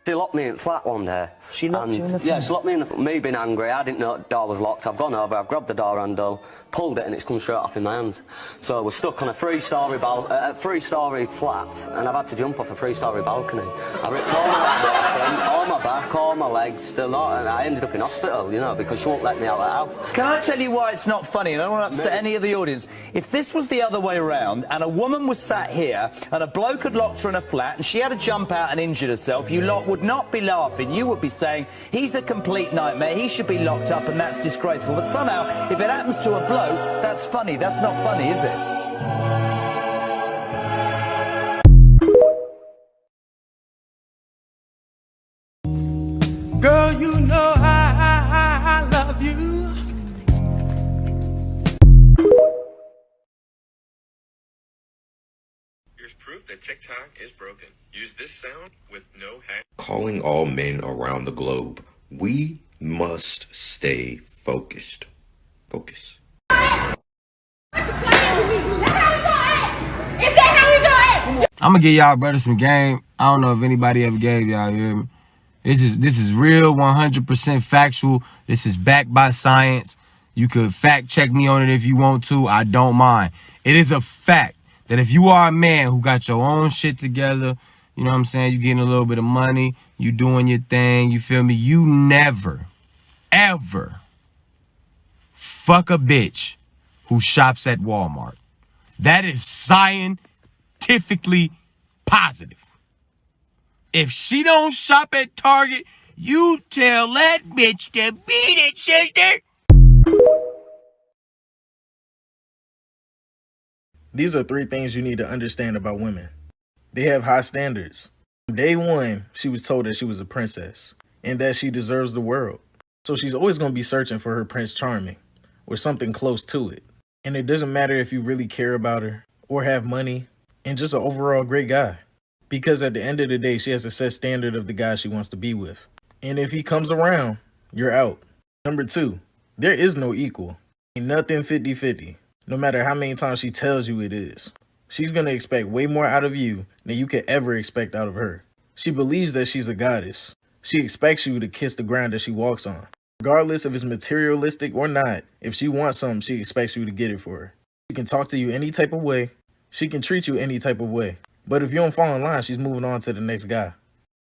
She locked me in the flat one day. She locked you in the flat? Yeah, she locked me in the flat. Me being angry, I didn't know the door was locked. I've gone over, I've grabbed the door handle, pulled it, and it's come straight off in my hands. So we're stuck on a three-storey flat, and I've had to jump off a three-storey balcony. I ripped all my back, all my legs, still not, and I ended up in hospital, you know, because she won't let me out of the house. Can I tell you why it's not funny? And I don't want to upset any of the audience. If this was the other way around, and a woman was sat here, and a bloke had locked her in a flat, and she had to jump out and injured herself, you lot would not be laughing. You would be saying, he's a complete nightmare, he should be locked up, and that's disgraceful. But somehow, if it happens to a bloke, that's funny. That's not funny, is it? Girl, you know I love you. Here's proof that TikTok is broken. Use this sound with no hack. Calling all men around the globe. We must stay focused. Focus. I'm gonna give y'all brothers some game. I don't know if anybody ever gave y'all, you hear me? This is real, 100% factual. This is backed by science. You could fact check me on it if you want to. I don't mind. It is a fact that if you are a man who got your own shit together, you know what I'm saying, you getting a little bit of money, you doing your thing, you feel me? You never, ever fuck a bitch who shops at Walmart. That is scientifically positive. If she don't shop at Target, you tell that bitch to beat it, sister. These are 3 things you need to understand about women. They have high standards. From day one, she was told that she was a princess and that she deserves the world. So she's always going to be searching for her Prince Charming or something close to it. And it doesn't matter if you really care about her or have money and just an overall great guy. Because at the end of the day, she has a set standard of the guy she wants to be with. And if he comes around, you're out. Number 2, there is no equal. Ain't nothing 50-50. No matter how many times she tells you it is. She's going to expect way more out of you than you could ever expect out of her. She believes that she's a goddess. She expects you to kiss the ground that she walks on. Regardless if it's materialistic or not, if she wants something, she expects you to get it for her. She can talk to you any type of way. She can treat you any type of way. But if you don't fall in line, she's moving on to the next guy.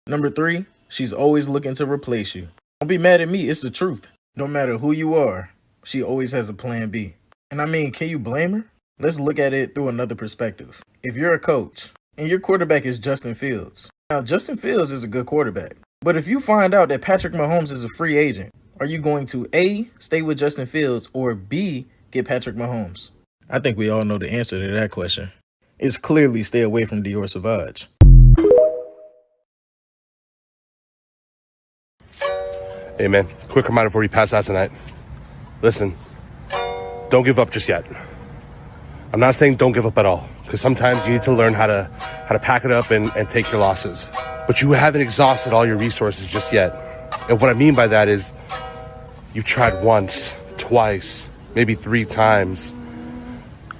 Number 3, she's always looking to replace you. Don't be mad at me, it's the truth. No matter who you are, she always has a plan B. And I mean, can you blame her? Let's look at it through another perspective. If you're a coach and your quarterback is Justin Fields. Now, Justin Fields is a good quarterback. But if you find out that Patrick Mahomes is a free agent, are you going to A, stay with Justin Fields, or B, get Patrick Mahomes? I think we all know the answer to that question. It's clearly stay away from Dior Sauvage. Hey man, quick reminder before you pass out tonight. Listen, don't give up just yet. I'm not saying don't give up at all, because sometimes you need to learn how to pack it up and take your losses. But you haven't exhausted all your resources just yet. And what I mean by that is you've tried once, twice, maybe 3 times.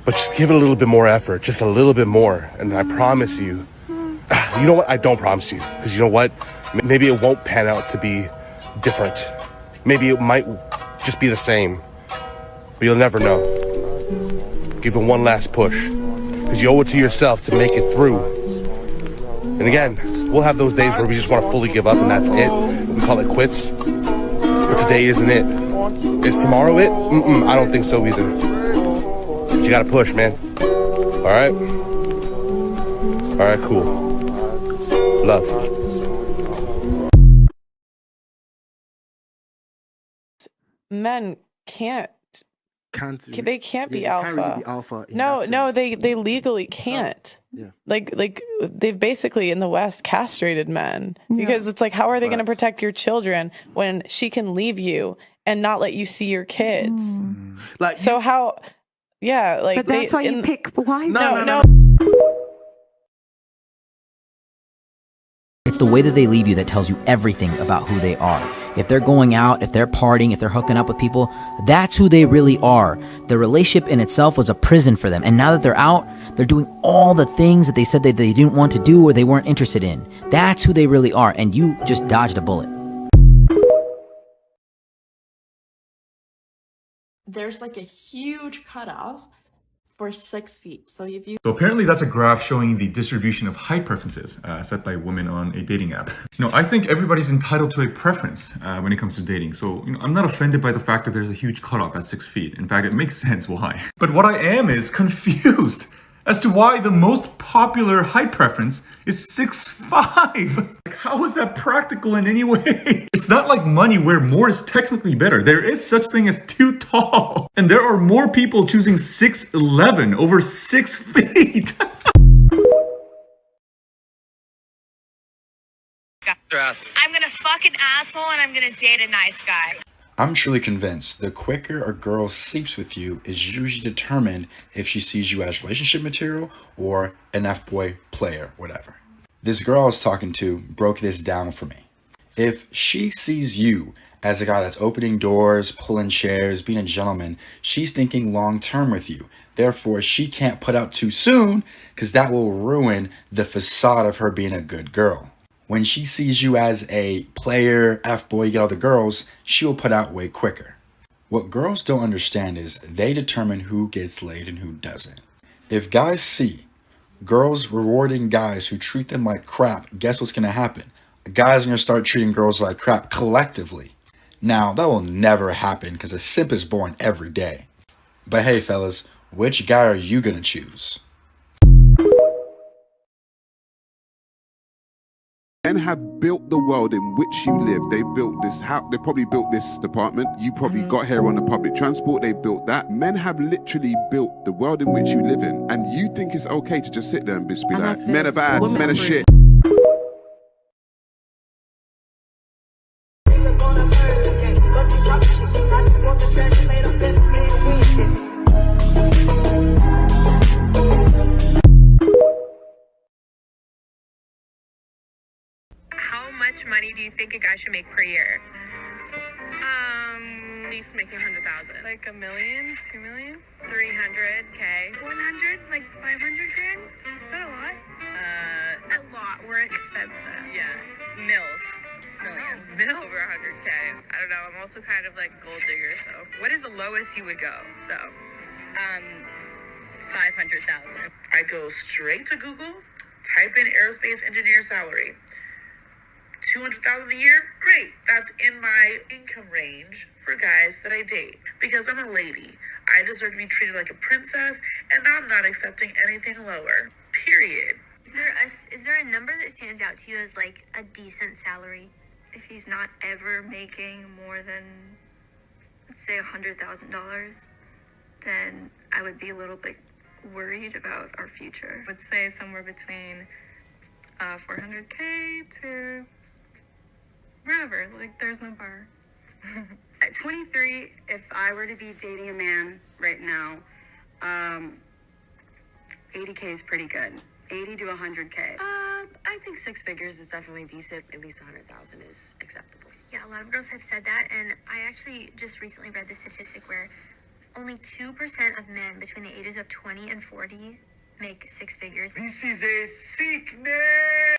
But just give it a little bit more effort, just a little bit more. And I promise you, you know what? I don't promise you, because you know what? Maybe it won't pan out to be different. Maybe it might just be the same, but you'll never know. Give it one last push, because you owe it to yourself to make it through. And again, we'll have those days where we just want to fully give up and that's it. We call it quits. But today isn't it. Is tomorrow it? I don't think so either. But you gotta push, man. Alright? Alright, cool. Love. Men can't they can't be alpha. Can't really be alpha no, they legally can't. Yeah. Like they've basically in the West castrated men because it's like, how are they going to protect your children when she can leave you and not let you see your kids? Like, so how? Yeah, like. But that's why you pick wives. No. It's the way that they leave you that tells you everything about who they are. If they're going out, if they're partying, if they're hooking up with people, that's who they really are. The relationship in itself was a prison for them. And now that they're out, they're doing all the things that they said that they didn't want to do or they weren't interested in. That's who they really are. And you just dodged a bullet. There's like a huge cutoff for 6 feet. So if you... So apparently that's a graph showing the distribution of height preferences set by women on a dating app. I think everybody's entitled to a preference when it comes to dating. So, I'm not offended by the fact that there's a huge cutoff at 6 feet. In fact, it makes sense why. But what I am is confused as to why the most popular height preference is 6'5". Like, how is that practical in any way? It's not like money where more is technically better. There is such thing as too tall. And there are more people choosing 6'11" over 6 feet. I'm gonna fuck an asshole and I'm gonna date a nice guy. I'm truly convinced the quicker a girl sleeps with you is usually determined if she sees you as relationship material or an F-boy player, whatever. This girl I was talking to broke this down for me. If she sees you as a guy that's opening doors, pulling chairs, being a gentleman, she's thinking long term with you. Therefore, she can't put out too soon because that will ruin the facade of her being a good girl. When she sees you as a player, F-boy, you get all the girls, she will put out way quicker. What girls don't understand is they determine who gets laid and who doesn't. If guys see girls rewarding guys who treat them like crap, guess what's going to happen? Guys are going to start treating girls like crap collectively. Now, that will never happen because a simp is born every day. But hey, fellas, which guy are you going to choose? Men have built the world in which you live. They built this house. They probably built this apartment. You probably got here on the public transport. They built that. Men have literally built the world in which you live in. And you think it's okay to just sit there and be like, men are bad, men are shit. How much money do you think a guy should make per year? At least making 100,000. Like $1 million, $2 million, 300K. 100, like 500 grand? Is that a lot? A lot. We're expensive. Yeah, mills. Millions. Over 100K. I don't know. I'm also kind of like gold digger, so. What is the lowest you would go, though? 500,000. I go straight to Google, type in aerospace engineer salary. 200,000 a year? Great. That's in my income range for guys that I date. Because I'm a lady. I deserve to be treated like a princess, and I'm not accepting anything lower. Period. Is there a number that stands out to you as like a decent salary? If he's not ever making more than, let's say, $100,000, then I would be a little bit worried about our future. I would say somewhere between 400K to wherever. Like, there's no bar. At 23, if I were to be dating a man right now, 80K is pretty good. 80 to 100K. I think 6 figures is definitely decent. At least 100,000 is acceptable. Yeah, a lot of girls have said that, and I actually just recently read the statistic where only 2% of men between the ages of 20 and 40 make 6 figures. This is a sickness!